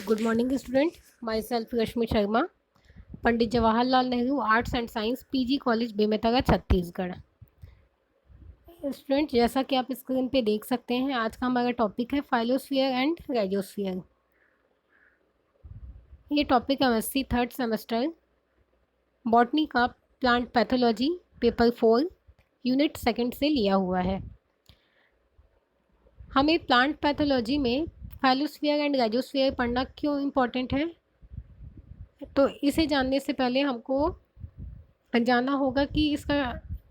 Good morning, student. Myself Rashmi Sharma, Pandit Jawaharlal Nehru arts and science PG college Bemetara Chhattisgarh. Student, जैसा कि आप screen पे देख सकते हैं, आज का हमारा टॉपिक है फाइलोस्फीयर एंड राइजोस्फीयर। ये topic MSc third semester botany का plant pathology paper 4 unit second से लिया हुआ है। हमें प्लांट पैथोलॉजी में फाइलोस्फीयर एंड राइजोस्फीयर पढ़ना क्यों इम्पोर्टेंट है, तो इसे जानने से पहले हमको जानना होगा कि इसका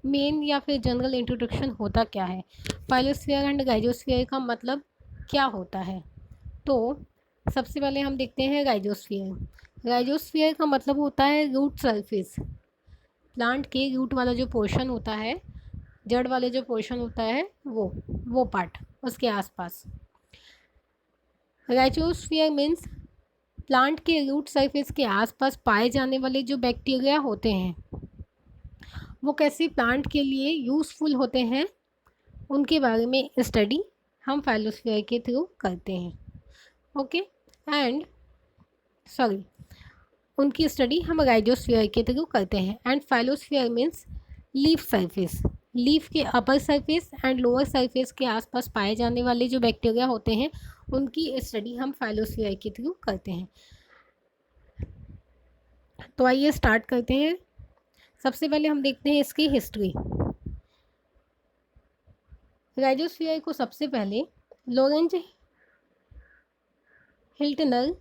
मेन या फिर जनरल इंट्रोडक्शन होता क्या है। फाइलोस्फीयर एंड राइजोस्फीयर का मतलब क्या होता है। तो सबसे पहले हम देखते हैं राइजोस्फीयर। राइजोस्फीयर का मतलब होता है रूट सरफेस। प्लांट के रूट वाला जो पोर्शन होता है, जड़ वाले जो पोर्शन होता है, वो पार्ट, उसके आसपास। राइजोस्फीयर मीन्स प्लांट के रूट सरफेस के आसपास पाए जाने वाले जो बैक्टीरिया होते हैं, वो कैसे प्लांट के लिए यूज़फुल होते हैं, उनके बारे में स्टडी हम फाइलोस्फीयर के थ्रू करते हैं। ओके, एंड सॉरी, उनकी स्टडी हम राइजोस्फीयर के थ्रू करते हैं। And phyllosphere means leaf surface. Leaf के upper surface and lower surface के आसपास पाए जाने वाले जो बैक्टीरिया होते हैं, उनकी स्टडी हम फाइलोस्फीयर के थ्रू करते हैं। तो आइए स्टार्ट करते हैं। सबसे पहले हम देखते हैं इसकी हिस्ट्री। राइजोस्फीयर को सबसे पहले लॉरेंज हिल्टनर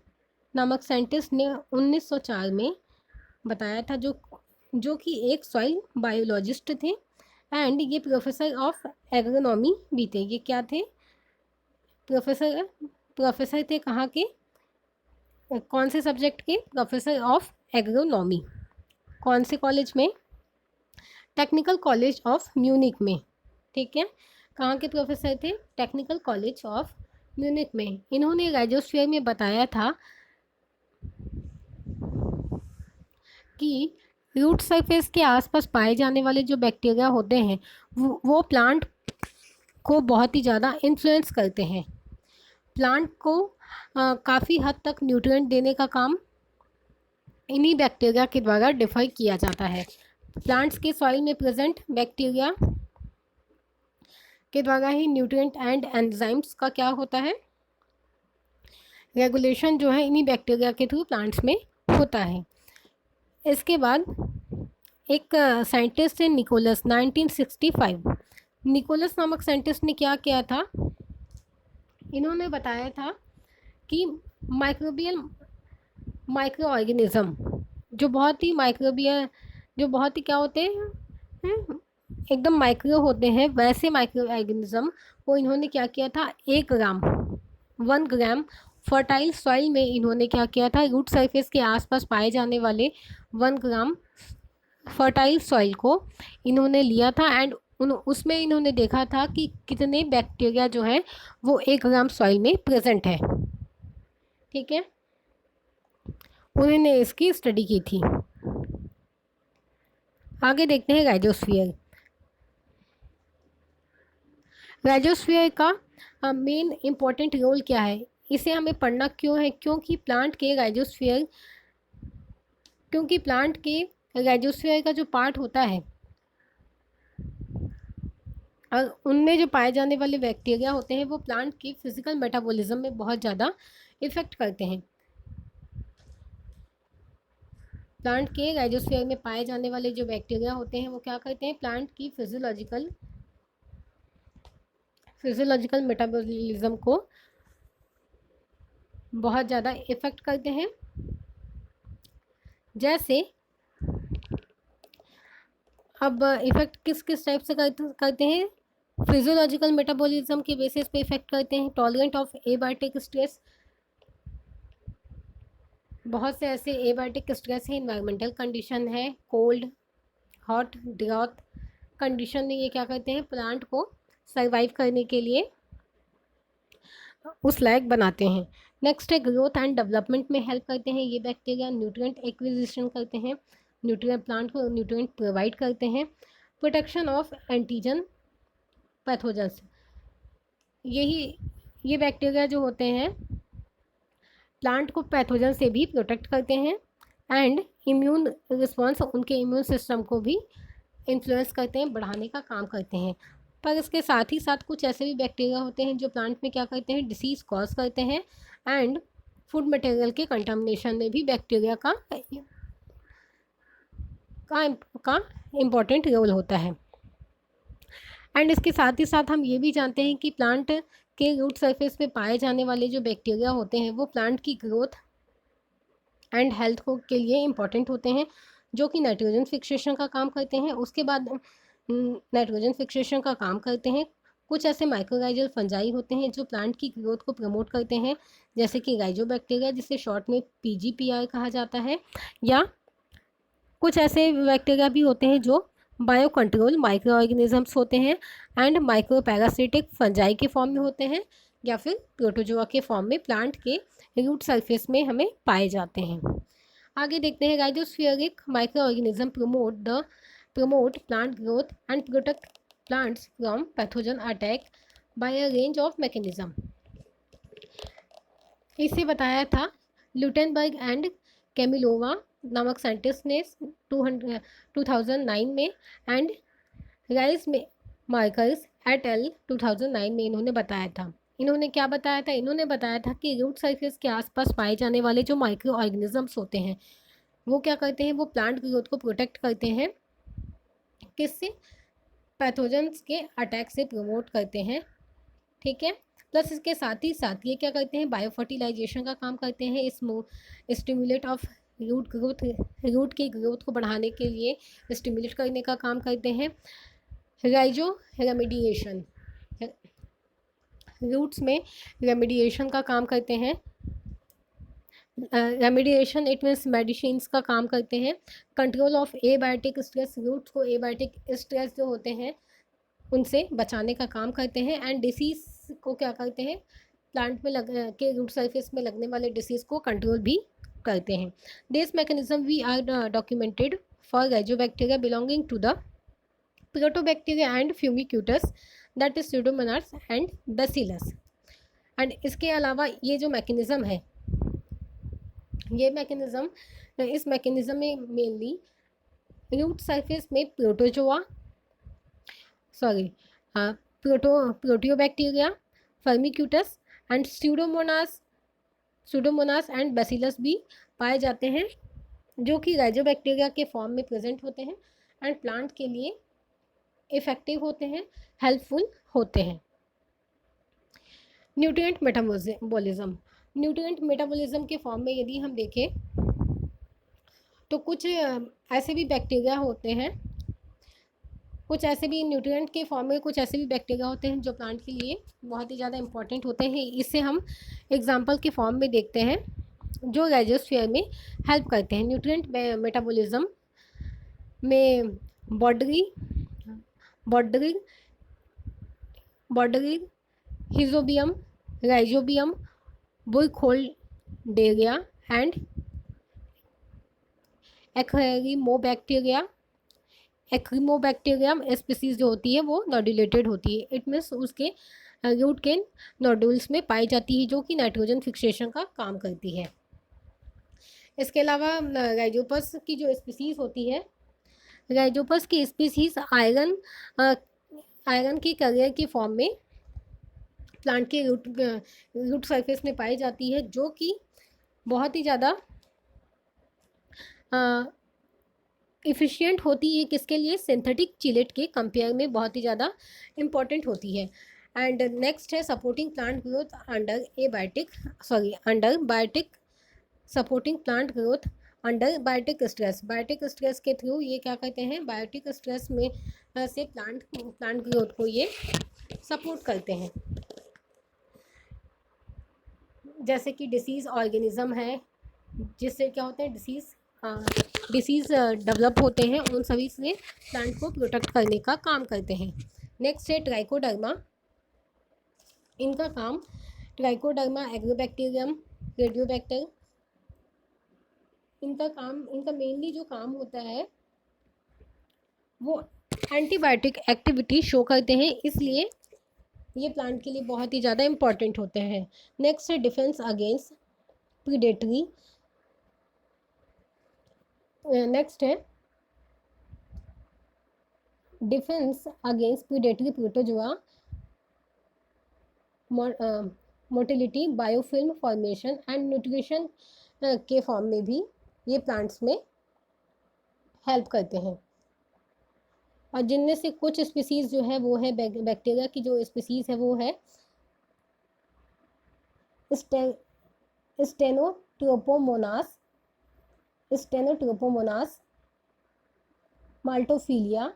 नामक साइंटिस्ट ने 1904 में बताया था, जो कि एक सॉइल बायोलॉजिस्ट थे एंड ये प्रोफेसर ऑफ एग्रोनॉमी भी थे। ये क्या थे? प्रोफेसर थे। कहाँ के? कौन से सब्जेक्ट के? Professor of agronomy. कौन से कॉलेज में? टेक्निकल कॉलेज ऑफ म्यूनिक में। ठीक है, कहाँ के प्रोफेसर थे? टेक्निकल कॉलेज ऑफ म्यूनिक में। इन्होंने राइजोस्फीयर में बताया था कि रूट सरफेस के आसपास पाए जाने वाले जो बैक्टीरिया होते हैं, वो प्लांट को बहुत ही ज़्यादा इन्फ्लुएंस करते हैं। प्लांट को काफ़ी हद तक न्यूट्रिएंट देने का काम इन्हीं बैक्टीरिया के द्वारा डिफर किया जाता है। प्लांट्स के सॉइल में प्रेजेंट बैक्टीरिया के द्वारा ही न्यूट्रिएंट एंड एंजाइम्स का क्या होता है, रेगुलेशन जो है इन्हीं बैक्टीरिया के थ्रू प्लांट्स में होता है। इसके बाद एक साइंटिस्ट है निकोलस, 1965। निकोलस नामक साइंटिस्ट ने क्या किया था? इन्होंने बताया था कि माइक्रो ऑर्गेनिज्म जो बहुत ही क्या होते हैं, एकदम माइक्रो होते हैं, वैसे माइक्रो ऑर्गेनिज्म को इन्होंने क्या किया था, 1 ग्राम फर्टाइल सॉइल में इन्होंने क्या किया था, रूट सरफेस के आसपास पाए जाने वाले 1 ग्राम फर्टाइल सॉइल को इन्होंने लिया था एंड उसमें इन्होंने देखा था कि कितने बैक्टीरिया जो है वो 1 ग्राम सॉइल में प्रेजेंट है। ठीक है, उन्होंने इसकी स्टडी की थी। आगे देखते हैं राइजोस्फीयर। राइजोस्फीयर का मेन इम्पॉर्टेंट रोल क्या है, इसे हमें पढ़ना क्यों है? क्योंकि प्लांट के राइजोस्फीयर का जो पार्ट होता है, और उनमें जो पाए जाने वाले बैक्टीरिया होते हैं, वो प्लांट की फिजिकल मेटाबॉलिज्म में बहुत ज़्यादा इफ़ेक्ट करते हैं। प्लांट के राइजोस्फीयर में पाए जाने वाले जो बैक्टीरिया होते हैं, वो क्या करते हैं, प्लांट की फिजियोलॉजिकल मेटाबॉलिज्म को बहुत ज़्यादा इफ़ेक्ट करते हैं। जैसे अब इफ़ेक्ट किस किस टाइप से करते हैं? फिजियोलॉजिकल मेटाबॉलिज्म के बेसिस पे इफ़ेक्ट करते हैं। टॉलरेंट ऑफ एबायोटिक स्ट्रेस, बहुत से ऐसे एबायोटिक स्ट्रेस है, इन्वायरमेंटल कंडीशन है, कोल्ड, हॉट, ड्रॉट कंडीशन में ये क्या करते हैं, प्लांट को सर्वाइव करने के लिए उस लायक बनाते हैं। नेक्स्ट है ग्रोथ एंड डेवलपमेंट में हेल्प करते हैं ये बैक्टीरिया। न्यूट्रिएंट एक्विजिशन करते हैं, प्लांट को न्यूट्रिएंट प्रोवाइड करते हैं। प्रोटेक्शन ऑफ एंटीजन पैथोजेंस, ये बैक्टीरिया जो होते हैं प्लांट को पैथोजन से भी प्रोटेक्ट करते हैं एंड इम्यून रिस्पॉन्स, उनके इम्यून सिस्टम को भी इन्फ्लुएंस करते हैं, बढ़ाने का काम करते हैं। पर इसके साथ ही साथ कुछ ऐसे भी बैक्टीरिया होते हैं जो प्लांट में क्या करते हैं, डिसीज़ कॉज करते हैं एंड फूड मटेरियल के कंटामिनेशन में भी बैक्टीरिया का इम्पॉर्टेंट रोल होता है। एंड इसके साथ ही साथ हम ये भी जानते हैं कि प्लांट के रूट सरफेस पे पाए जाने वाले जो बैक्टीरिया होते हैं वो प्लांट की ग्रोथ एंड हेल्थ को के लिए इम्पॉर्टेंट होते हैं, जो कि नाइट्रोजन फिक्सेशन का काम करते हैं। उसके बाद नाइट्रोजन फिक्सेशन का काम करते हैं कुछ ऐसे माइक्रोराइजल फंजाई होते हैं जो प्लांट की ग्रोथ को प्रमोट करते हैं, जैसे कि राइजोबैक्टीरिया, जिसे शॉर्ट में PGPR कहा जाता है, या कुछ ऐसे बैक्टीरिया भी होते हैं जो बायो कंट्रोल माइक्रो ऑर्गेनिजम्स होते हैं एंड माइक्रो पैरासिटिक फंजाई के फॉर्म में होते हैं, या फिर प्रोटोजोआ के फॉर्म में प्लांट के रूट सरफेस में हमें पाए जाते हैं। आगे देखते हैं, rhizospheric micro organism promote plant growth and protect plants from pathogen attack by a range of mechanism। इसे बताया था लुटेनबर्ग एंड कैमिलोवा नामक साइंटिस्ट ने 2009 में एंड राइस में मार्कर्स एट एल 2009 में इन्होंने बताया था। इन्होंने क्या बताया था? इन्होंने बताया था कि रूट सरफेस के आसपास पाए जाने वाले जो माइक्रो ऑर्गेनिजम्स होते हैं वो क्या करते हैं, वो प्लांट ग्रोथ को प्रोटेक्ट करते हैं, किससे? पैथोजेंस के अटैक से प्रमोट करते हैं, ठीक है। प्लस इसके साथ ही साथ ये क्या करते हैं, बायो फर्टिलाइजेशन का काम करते हैं, stimulate of root growth, root की ग्रोथ को बढ़ाने के लिए स्टिमुलेट करने का काम करते हैं। राइजो रेमेडिएशन, रूट्स में रेमेडिएशन का काम करते हैं। रेमेडिएशन इट मीन्स मेडिसिन्स का काम करते हैं। Control of abiotic stress, roots को एबायोटिक स्ट्रेस जो होते हैं उनसे बचाने का काम करते हैं एंड डिसीज़ को क्या करते हैं, प्लांट में के रूट सरफेस में लगने वाले डिसीज़ को कंट्रोल भी करते हैं। This mechanism we are documented for rhizobacteria belonging to the proteobacteria and Firmicutes, that is Pseudomonas and Bacillus. And इसके अलावा ये जो मैकेनिज्म है, ये मैकेनिज्म, इस मैकेनिज्म में मेनली रूट सरफेस में प्रोटियोबैक्टीरिया, फर्मिक्यूटस एंड स्यूडोमोनास एंड बैसिलस भी पाए जाते हैं, जो कि राइजोबैक्टीरिया के फॉर्म में प्रेजेंट होते हैं एंड प्लांट के लिए इफेक्टिव होते हैं, हेल्पफुल होते हैं। न्यूट्रिएंट मेटाबॉलिज्म, न्यूट्रिएंट मेटाबॉलिज्म के फॉर्म में यदि हम देखें तो कुछ ऐसे भी बैक्टीरिया होते हैं, कुछ ऐसे भी न्यूट्रिएंट के फॉर्म में कुछ ऐसे भी बैक्टीरिया होते हैं जो प्लांट के लिए बहुत ही ज़्यादा इंपॉर्टेंट होते हैं। इससे हम एग्जांपल के फॉर्म में देखते हैं जो राइजोस्फीयर में हेल्प करते हैं। न्यूट्रिएंट मेटाबॉलिज्म में बॉर्डरिंग, हिजोबियम, राइजोबियम, बुरखोल्डेरिया एंड एक्रीमोबैक्टीरियम स्पीसीज जो होती है वो नोडुलेटेड होती है, इट मीन्स उसके रूट के नोडुल्स में पाई जाती है, जो कि नाइट्रोजन फिक्सेशन का काम करती है। इसके अलावा राइजोपस की जो स्पीसीज होती है, राइजोपस की स्पीसीज आयरन की करियर के फॉर्म में प्लांट के रूट सरफेस में पाई जाती है, जो कि बहुत ही ज़्यादा इफ़िशियंट होती है, किसके लिए? सिंथेटिक चिलेट के कंपेयर में बहुत ही ज़्यादा इम्पॉर्टेंट होती है। एंड नेक्स्ट है supporting plant growth under biotic, supporting plant growth under biotic stress. Biotic stress के थ्रू ये क्या करते हैं, बायोटिक स्ट्रेस में से प्लांट ग्रोथ को ये सपोर्ट करते हैं। जैसे कि डिसीज़ ऑर्गेनिज्म है, जिससे क्या होते हैं, डिसीज़ डेवलप होते हैं, उन सभी से प्लांट को प्रोटेक्ट करने का काम करते हैं। नेक्स्ट है ट्राइकोडर्मा, इनका काम ट्राइकोडर्मा एग्रोबैक्टीरियम रेडियोबैक्टर, इनका मेनली जो काम होता है वो एंटीबायोटिक एक्टिविटी शो करते हैं, इसलिए ये प्लांट के लिए बहुत ही ज़्यादा इम्पॉर्टेंट होते हैं। नेक्स्ट है डिफेंस अगेंस्ट प्रीडेटरी। नेक्स्ट है defence against predatory protozoa, motility, biofilm formation and nutrition के फॉर्म में भी ये प्लांट्स में हेल्प करते हैं। और जिनमें से कुछ स्पीसीज जो है वो है बैक्टीरिया की जो स्पीसीज है वो है स्टेनोट्रोपोमोनास, माल्टोफिलिया,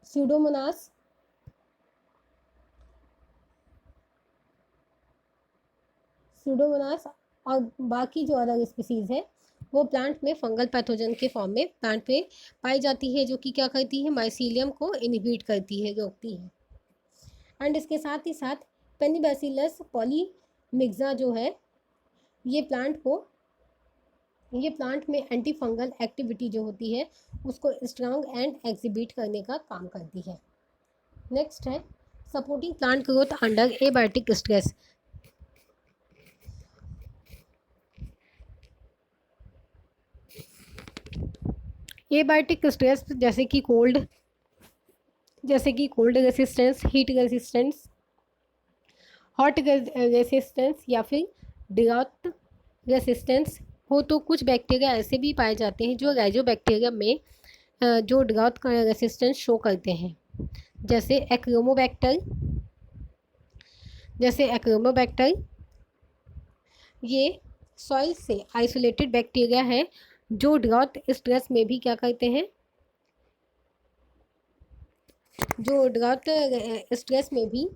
स्यूडोमोनास, और बाकी जो अलग स्पीसीज है वो प्लांट में फंगल पैथोजन के फॉर्म में प्लांट में पाई जाती है, जो कि क्या करती है, माइसीलियम को इनहिबिट करती है, रोकती है। एंड इसके साथ ही साथ पेनिबैसिलस पॉलीमिक्सा जो है ये प्लांट में एंटी फंगल एक्टिविटी जो होती है उसको स्ट्रांग एंड एग्जिबिट करने का काम करती है। नेक्स्ट है supporting plant growth under abiotic stress. Abiotic stress जैसे कि cold resistance, heat resistance, hot resistance या फिर ड्राउट रेसिस्टेंस हो, तो कुछ बैक्टीरिया ऐसे भी पाए जाते हैं जो राइजोबैक्टीरियम में जो ड्राउट रेसिस्टेंस शो करते हैं, जैसे एक्रोमोबैक्टर। ये सॉइल से आइसोलेटेड बैक्टीरिया है जो ड्राउट स्ट्रेस में भी क्या करते हैं, जो ड्राउट स्ट्रेस में भी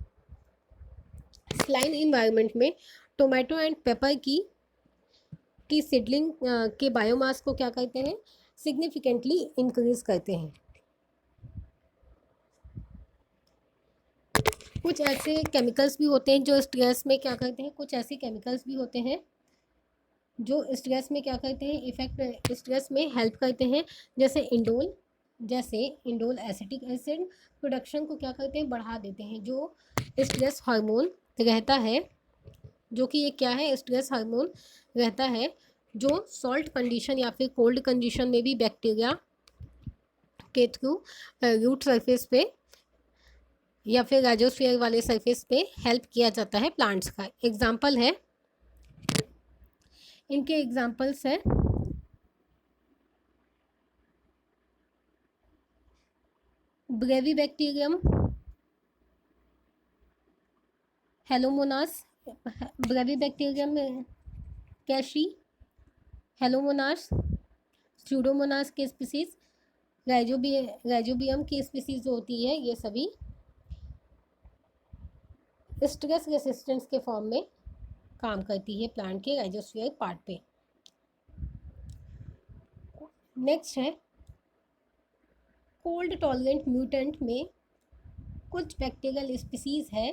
स्लाइन इन्वायरमेंट में टोमेटो एंड पेपर की सीडलिंग के बायोमास को क्या करते हैं, सिग्निफिकेंटली इंक्रीज करते हैं। कुछ ऐसे केमिकल्स भी होते हैं जो स्ट्रेस में क्या करते हैं, जो स्ट्रेस में क्या करते हैं, स्ट्रेस में हेल्प करते हैं, जैसे इंडोल एसिटिक एसिड प्रोडक्शन को क्या करते हैं, बढ़ा देते हैं, जो स्ट्रेस हार्मोन रहता है, जो कि ये क्या है, स्ट्रेस हार्मोन रहता है, जो सॉल्ट कंडीशन या फिर कोल्ड कंडीशन में भी बैक्टीरिया के थ्रू रूट सरफेस पे या फिर राइजोस्फीयर वाले सरफेस पे हेल्प किया जाता है प्लांट्स का। एग्जाम्पल है, इनके एग्जाम्पल्स है ब्रेविबैक्टीरियम, हेलोमोनास, ब्रेविबैक्टीरियम कैशी, हेलोमोनास, स्यूडोमोनास की स्पीसीज, राइजोबियम की स्पीसीज जो होती है, ये सभी स्ट्रेस रेसिस्टेंस के फॉर्म में काम करती है प्लांट के राइजोस्फीयर पार्ट पे। नेक्स्ट है कोल्ड टॉलरेंट म्यूटेंट में कुछ बैक्टीरियल स्पीसीज है,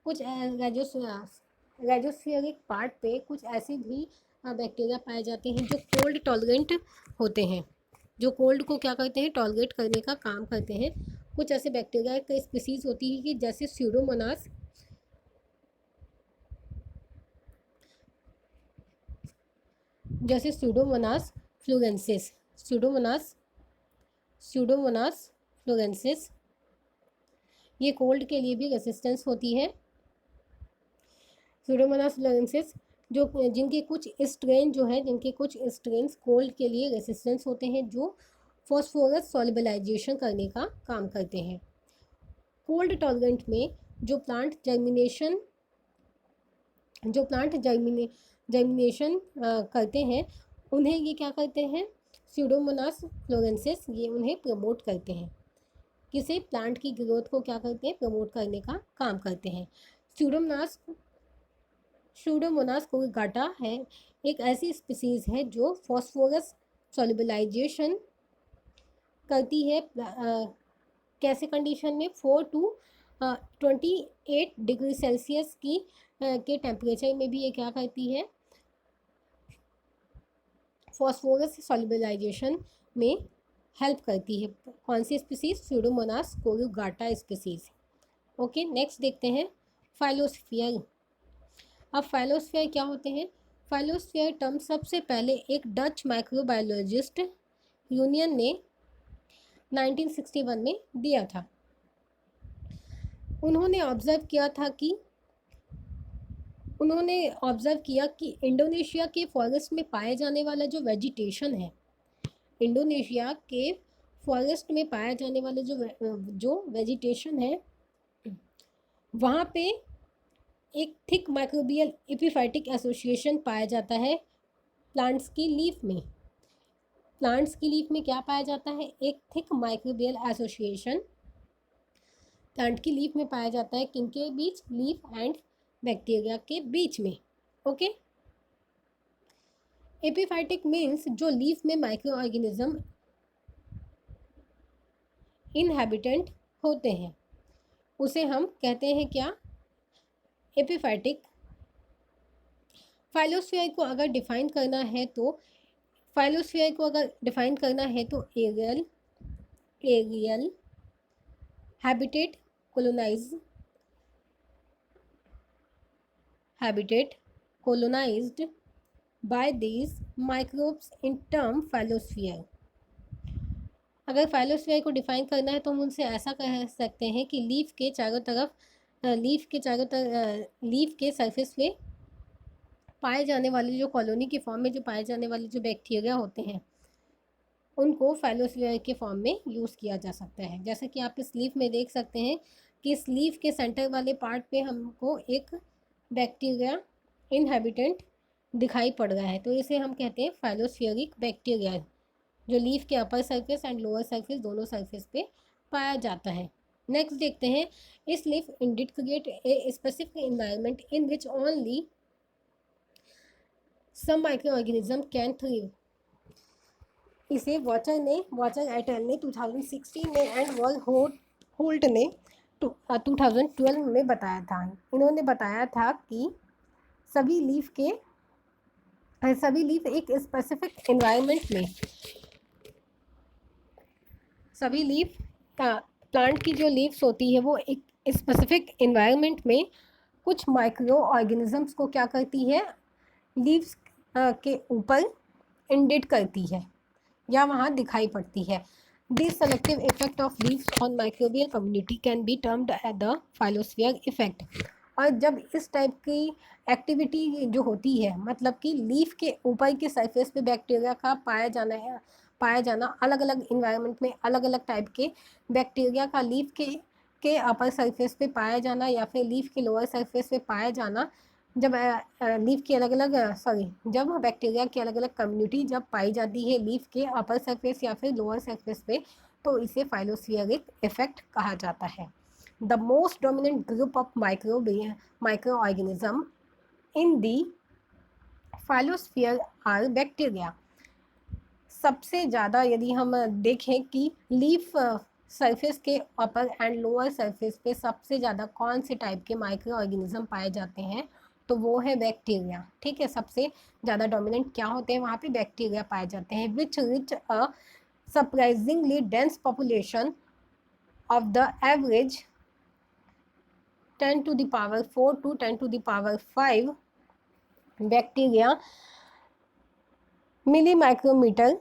कुछ राइजोस्फीयरिक पार्ट पे कुछ ऐसे भी बैक्टीरिया पाए जाते हैं जो कोल्ड टॉलरेंट होते हैं, जो कोल्ड को क्या करते हैं, टॉलरेट करने का काम करते हैं। कुछ ऐसे बैक्टीरिया की स्पीसीज होती है कि जैसे स्यूडोमोनास फ्लोरेंसिस, ये कोल्ड के लिए भी रेसिस्टेंस होती है। स्यूडोमोनास फ्लोरेंसिस जिनके कुछ स्ट्रेन्स कोल्ड के लिए रेसिस्टेंस होते हैं, जो फॉस्फोरस सॉल्युबलाइजेशन करने का काम करते हैं। कोल्ड टॉलरेंट में जो प्लांट जर्मिनेशन करते हैं, उन्हें ये क्या करते हैं, स्यूडोमोनास फ्लोरेंसिस ये उन्हें प्रमोट करते हैं, किसी प्लांट की ग्रोथ को क्या करते हैं, प्रमोट करने का काम करते हैं। स्यूडोमोनास कोलिगाटा है, एक ऐसी स्पीसीज है जो फॉस्फोरस सॉल्युबलाइजेशन करती है, कैसे कंडीशन में 4 to 28 डिग्री सेल्सियस के टेम्परेचर में भी ये क्या करती है, फॉस्फोरस सॉल्युबलाइजेशन में हेल्प करती है। कौन सी स्पीसीज, स्यूडोमोनास कोलिगाटा स्पीसीज। ओके, नेक्स्ट देखते हैं फाइलोस्फीयर। अब फाइलोस्फीयर क्या होते हैं? फाइलोस्फीयर टर्म सबसे पहले एक डच माइक्रोबायोलॉजिस्ट यूनियन ने 1961 में दिया था। उन्होंने ऑब्जर्व किया कि इंडोनेशिया के फॉरेस्ट में पाए जाने वाला जो वेजिटेशन है, इंडोनेशिया के फॉरेस्ट में पाया जाने वाला जो वेजिटेशन है, वहाँ पे एक थिक माइक्रोबियल एपिफाइटिक एसोसिएशन पाया जाता है प्लांट्स की लीफ में। प्लांट्स की लीफ में क्या पाया जाता है? एक थिक माइक्रोबियल एसोसिएशन प्लांट की लीफ में पाया जाता है। किनके बीच? लीफ एंड बैक्टीरिया के बीच में। ओके, एपिफाइटिक मीन्स जो लीफ में माइक्रो ऑर्गेनिज्म इनहेबिटेंट होते हैं, उसे हम कहते हैं क्या? एपिफाइटिक। फाइलोस्फीयर को अगर डिफाइन करना है तो aerial habitat colonized by these microbes in term phyllosphere. अगर फाइलोस्फीयर को डिफाइन करना है तो हम उनसे ऐसा कह सकते हैं कि लीफ के सरफेस पे पाए जाने वाले जो कॉलोनी के फॉर्म में जो पाए जाने वाले जो बैक्टीरिया होते हैं, उनको फाइलोस्फीयर के फॉर्म में यूज़ किया जा सकता है। जैसे कि आप इस लीफ में देख सकते हैं कि इस लीफ के सेंटर वाले पार्ट पे हमको एक बैक्टीरिया इनहेबिटेंट दिखाई पड़ रहा है, तो इसे हम कहते हैं फाइलोस्फीयरिक बैक्टीरिया, जो लीफ के upper surface and lower surface दोनों सरफेस पे पाया जाता है। नेक्स्ट देखते हैं, इस leaf indeed create a specific environment in which only some micro organism can thrive. इसे वॉचर एट एल ने 2016 में एंड होल्ट ने 2012 में बताया था। इन्होंने बताया था कि सभी लीफ एक स्पेसिफिक एनवायरनमेंट में, सभी लीफ प्लांट की जो लीव्स होती है वो एक स्पेसिफिक एनवायरनमेंट में कुछ माइक्रो ऑर्गेनिजम्स को क्या करती है? लीव्स के ऊपर इंडिट करती है या वहाँ दिखाई पड़ती है। This selective effect of leaves on microbial community can be termed as the phyllosphere effect. और जब इस टाइप की एक्टिविटी जो होती है, मतलब कि लीफ के ऊपर के सरफेस पे बैक्टीरिया का पाया जाना अलग अलग इन्वायरमेंट में अलग अलग टाइप के बैक्टीरिया का लीफ के अपर सरफेस पे पाया जाना या फिर लीफ के लोअर सरफेस पे पाया जाना, जब जब बैक्टीरिया की अलग अलग कम्युनिटी जब पाई जाती है लीफ के अपर सरफेस या फिर लोअर सरफेस पे, तो इसे फाइलोस्फीयरिक इफेक्ट कहा जाता है। The most dominant group of micro organism in the phyllosphere are bacteria. सबसे ज़्यादा यदि हम देखें कि लीफ सरफेस के अपर एंड लोअर सरफेस पे सबसे ज़्यादा कौन से टाइप के माइक्रो ऑर्गेनिज्म पाए जाते हैं, तो वो है बैक्टीरिया। ठीक है, सबसे ज़्यादा डोमिनेंट क्या होते हैं? वहाँ पे बैक्टीरिया पाए जाते हैं। Which reach a surprisingly dense population of the average 10 to the power 4 to 10 to the power 5 bacteria milli micrometre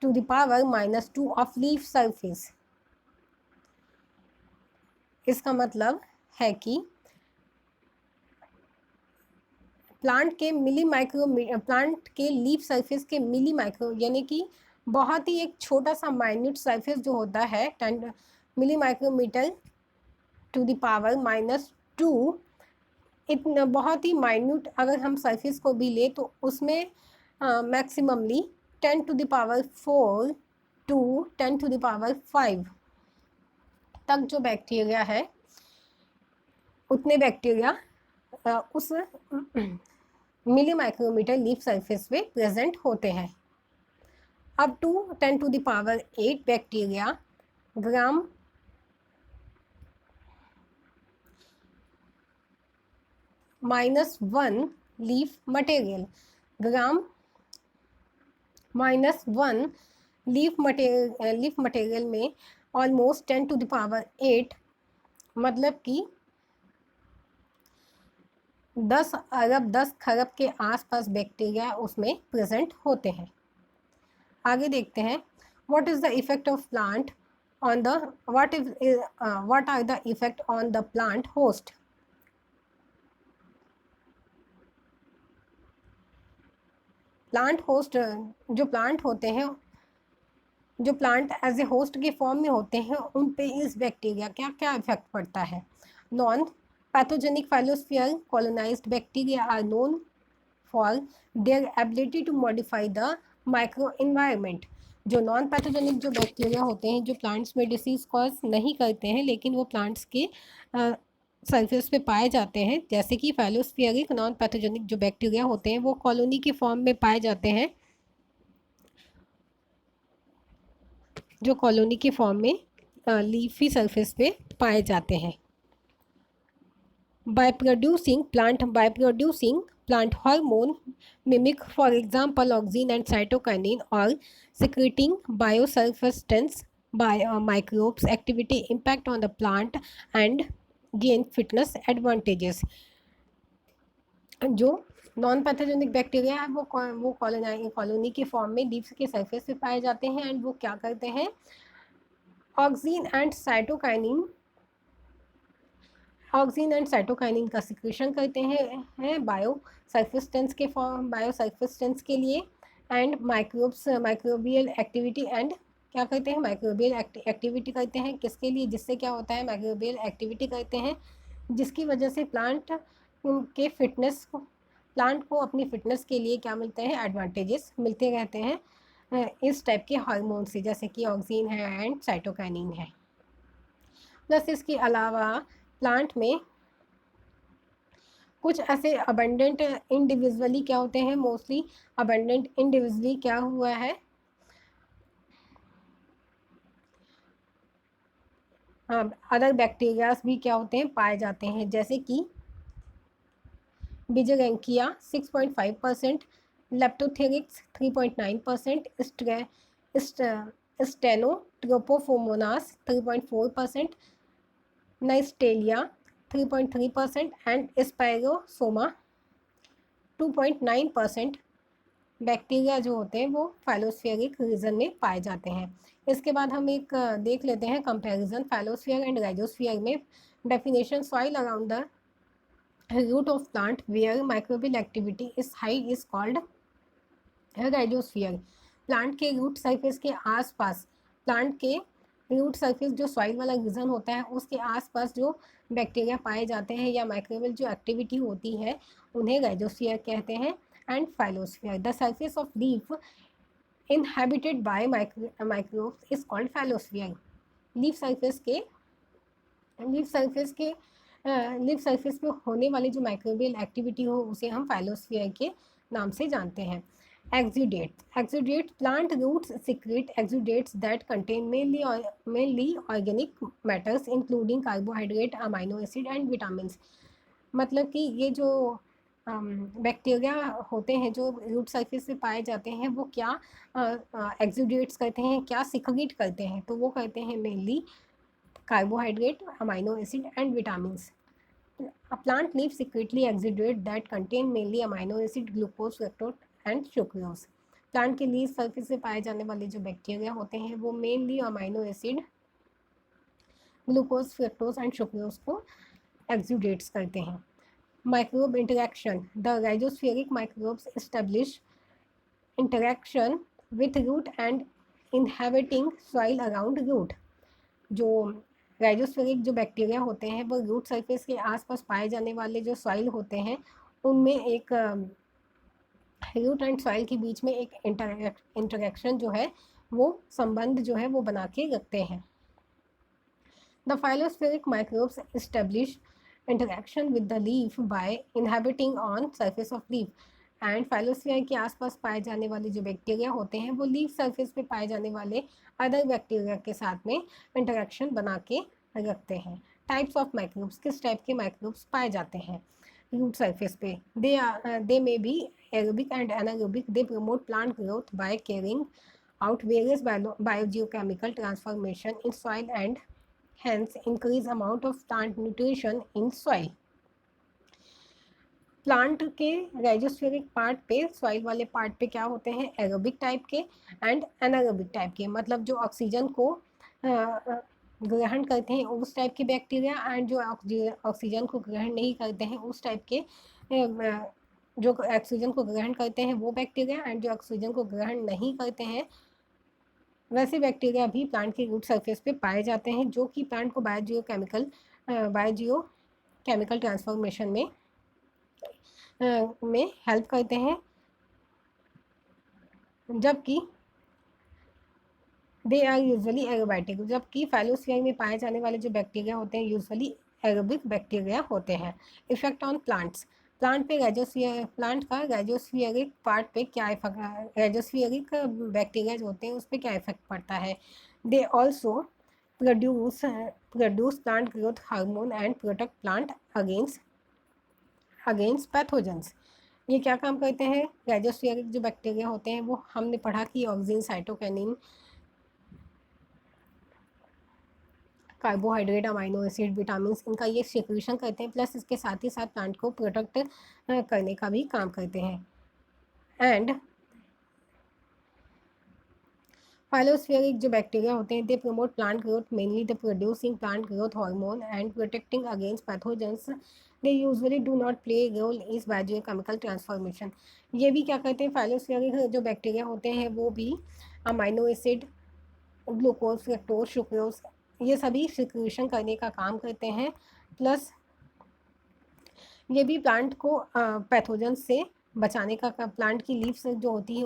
to the power -2 of leaf surface। इसका मतलब है कि प्लांट के लीफ सरफेस के मिली माइक्रो, यानी कि बहुत ही एक छोटा सा माइन्यूट सरफेस जो होता है 10 मिली माइक्रोमीटर टू द पावर -2, इतना बहुत ही माइन्यूट अगर हम सरफेस को भी ले तो उसमें maximally 10 to the power 4 to 10 to the power 5 तक जो बैक्टीरिया है, उतने बैक्टीरिया उस मिली माइक्रोमीटर लीफ सरफेस पे प्रेजेंट होते हैं। अब to 10 to the power 8 bacteria gram -1 leaf material, gram -1 leaf material में ऑलमोस्ट 10 to the power 8, मतलब कि 10 अरब 10 खरब के आसपास बैक्टीरिया उसमें प्रेजेंट होते हैं। आगे देखते हैं, what is the effect of plant on the what are the effect on the plant host. Plant host जो प्लांट होते हैं, जो प्लांट एज ए होस्ट के फॉर्म में होते हैं, उन पे इस बैक्टीरिया क्या क्या इफेक्ट पड़ता है। Non pathogenic phyllosphere colonised bacteria are known for their ability to modify the micro environment. जो नॉन पैथोजेनिक जो बैक्टीरिया होते हैं, जो प्लांट्स में डिसीज कॉज नहीं करते हैं, लेकिन वो प्लांट्स के सरफेस पे पाए जाते हैं, जैसे कि फाइलोस्फीयरिक नॉन पैथोजेनिक जो बैक्टीरिया होते हैं वो कॉलोनी के फॉर्म में पाए जाते हैं, जो कॉलोनी के फॉर्म में लीफी सरफेस पे पाए जाते हैं। by producing plant hormone mimic, for example, auxin and cytokinin, or secreting biosurfactants by microbes activity impact on the plant and gain fitness advantages। जो नॉन पैथोजेनिक बैक्टीरिया है वो colony के form में leaves के सरफेस पे पाए जाते हैं, एंड वो क्या करते हैं, ऑक्सीन एंड साइटोकाइनिन का सिक्रेशन करते हैं बायो सर्फेस्टेंस के लिए, एंड माइक्रोबियल एक्टिविटी एंड क्या करते हैं, माइक्रोबियल एक्टिविटी करते हैं किसके लिए, जिससे क्या होता है, माइक्रोबियल एक्टिविटी करते हैं, जिसकी वजह से प्लांट को अपनी फिटनेस के लिए क्या मिलते हैं, एडवांटेजेस मिलते रहते हैं इस टाइप के हार्मोन से, जैसे कि ऑक्सीन है एंड साइटोकाइनिन है। प्लस इसके अलावा प्लांट में कुछ ऐसे अबंडेंट इंडिविजुअली क्या होते हैं, मोस्टली अबंडेंट इंडिविजुअली क्या हुआ है, अदर बैक्टीरियाज भी क्या होते हैं, पाए जाते हैं, जैसे कि बिजरैंकिया 6.5%, लेप्टोथेरिक्स 3.9%, स्टेनोट्रोपोफोमोनास 3.4%, नाइस्टेलिया 3.3% एंड स्पायरोसोमा 2.9% बैक्टीरिया जो होते हैं वो फाइलोस्फीयरिक रीजन में पाए जाते हैं। इसके बाद हम एक देख लेते हैं कंपैरिजन फाइलोस्फीयर एंड राइजोस्फीयर में। Definition, soil around the root of plant where microbial activity is high is called rhizosphere. Plant के रूट सरफेस के आसपास, प्लांट के रूट सरफेस जो सॉइल वाला रीजन होता है उसके आसपास जो बैक्टीरिया पाए जाते हैं या माइक्रोबियल जो एक्टिविटी होती है उन्हें राइजोस्फीयर कहते हैं। And phyllosphere, the surface of leaf inhabited by microbes is called phyllosphere. Leaf surface पे होने वाली जो माइक्रोबियल एक्टिविटी हो उसे हम फाइलोस्फीयर के नाम से जानते हैं। Exudate, plant roots secrete exudates that contain mainly organic matters including carbohydrate, amino acid and vitamins। मतलब कि ये जो बैक्टीरिया होते हैं जो रूट सरफेस पे पाए जाते हैं वो क्या एक्सुडेट्स करते हैं, क्या सिक्रीट करते हैं, तो वो करते हैं mainly carbohydrate, amino acid and vitamins. A plant leaves secretly exudate that contain mainly amino acid, glucose, fructose and sucrose। Plant के लीफ सरफेस से पाए जाने वाले जो बैक्टीरिया होते हैं वो mainly amino acid, glucose, fructose and sucrose को एक्सुडेट्स करते हैं। Microbe interaction, the rhizospheric microbes establish interaction with root and inhabiting soil around root. जो राइजोस्फेरिक जो बैक्टीरिया होते हैं वो रूट सरफेस के आसपास पाए जाने वाले जो सॉइल होते हैं उनमें एक रूट एंड सॉइल के बीच में एक इंटरेक्शन जो है वो संबंध जो है वो बना के रखते हैं। The phyllospheric microbes establish interaction with the leaf by inhabiting on surface of leaf. And phyllosphere के आसपास पाए जाने वाले जो बैक्टीरिया होते हैं वो लीफ सरफेस पे पाए जाने वाले अदर बैक्टीरिया के साथ में इंटरेक्शन बना के रखते हैं। टाइप्स ऑफ माइक्रोब्स, किस टाइप के माइक्रोब्स पाए जाते हैं रूट सरफेस पे, they may be aerobic and anaerobic. They promote plant growth by carrying out various biogeochemical transformation in soil and hence increase amount of plant nutrition in soil। Plant के rhizospheric part पे, soil वाले part पे क्या होते हैं, aerobic type के and anaerobic type के, मतलब जो ऑक्सीजन को ग्रहण करते हैं उस टाइप के बैक्टीरिया, एंड जो ऑक्सीजन को ग्रहण नहीं करते हैं उस टाइप के, जो ऑक्सीजन को ग्रहण करते हैं वो बैक्टीरिया, एंड जो ऑक्सीजन को ग्रहण नहीं करते हैं वैसे बैक्टीरिया भी प्लांट के रूट सरफेस पे पाए जाते हैं, जो कि प्लांट को बायोजियो केमिकल ट्रांसफॉर्मेशन में हेल्प करते हैं, जबकि दे आर यूजुअली एरोबाइटिक, जबकि फाइलोस्फीयर में पाए जाने वाले जो बैक्टीरिया होते हैं यूजुअली एरोबिक बैक्टीरिया होते हैं। इफेक्ट ऑन प्लांट्स, प्लांट का राइजोस्फीयरिक पार्ट पे क्या इफेक्ट, राइजोस्फीयरिक बैक्टीरिया जो होते हैं उस पर क्या इफेक्ट पड़ता है। They also produce plant growth hormone and protect plant against pathogens. ये क्या काम करते हैं, राइजोस्फीयरिक जो बैक्टीरिया होते हैं वो हमने पढ़ा कि oxygen, cytokinin, carbohydrate, amino acid, vitamin, इनका ये सिक्रीशन करते हैं, प्लस इसके साथ ही साथ प्लांट को प्रोटेक्ट करने का भी काम करते हैं। एंड फाइलोस्फेरिक जो बैक्टीरिया होते हैं they promote plant growth, mainly the producing plant growth hormone and protecting against pathogens. They usually do not play role इस बायोकेमिकल ट्रांसफॉर्मेशन। ये भी क्या करते हैं, फाइलोस्फेरिक जो बैक्टीरिया होते हैं वो भी amino acid, glucose, fructose, sucrose, ये सभी सिक्रीशन करने का काम करते हैं, प्लस ये भी प्लांट को पैथोजन से बचाने का, प्लांट की लीव्स जो होती हैं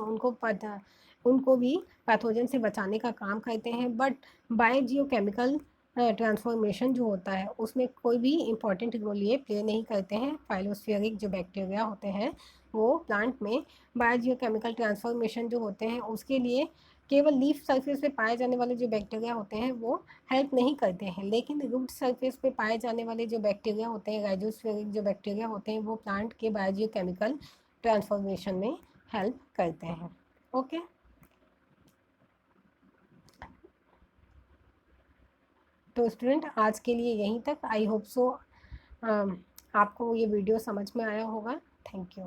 उनको भी पैथोजन से बचाने का काम करते हैं। बट बायोजियोकेमिकल ट्रांसफॉर्मेशन जो होता है उसमें कोई भी इम्पॉर्टेंट रोल ये प्ले नहीं करते हैं। फाइलोस्फेरिक जो बैक्टीरिया होते हैं वो प्लांट में बायोजियोकेमिकल ट्रांसफॉर्मेशन जो होते हैं उसके लिए केवल लीफ सरफेस पे पाए जाने वाले जो बैक्टीरिया होते हैं वो हेल्प नहीं करते हैं, लेकिन रूट सरफेस पे पाए जाने वाले जो बैक्टीरिया होते हैं, राइजोस्फेरिक जो बैक्टीरिया होते हैं वो प्लांट के बायोजियोकेमिकल ट्रांसफॉर्मेशन में हेल्प करते हैं। ओके, तो स्टूडेंट आज के लिए यहीं तक। आई होप सो आपको ये वीडियो समझ में आया होगा। Thank you.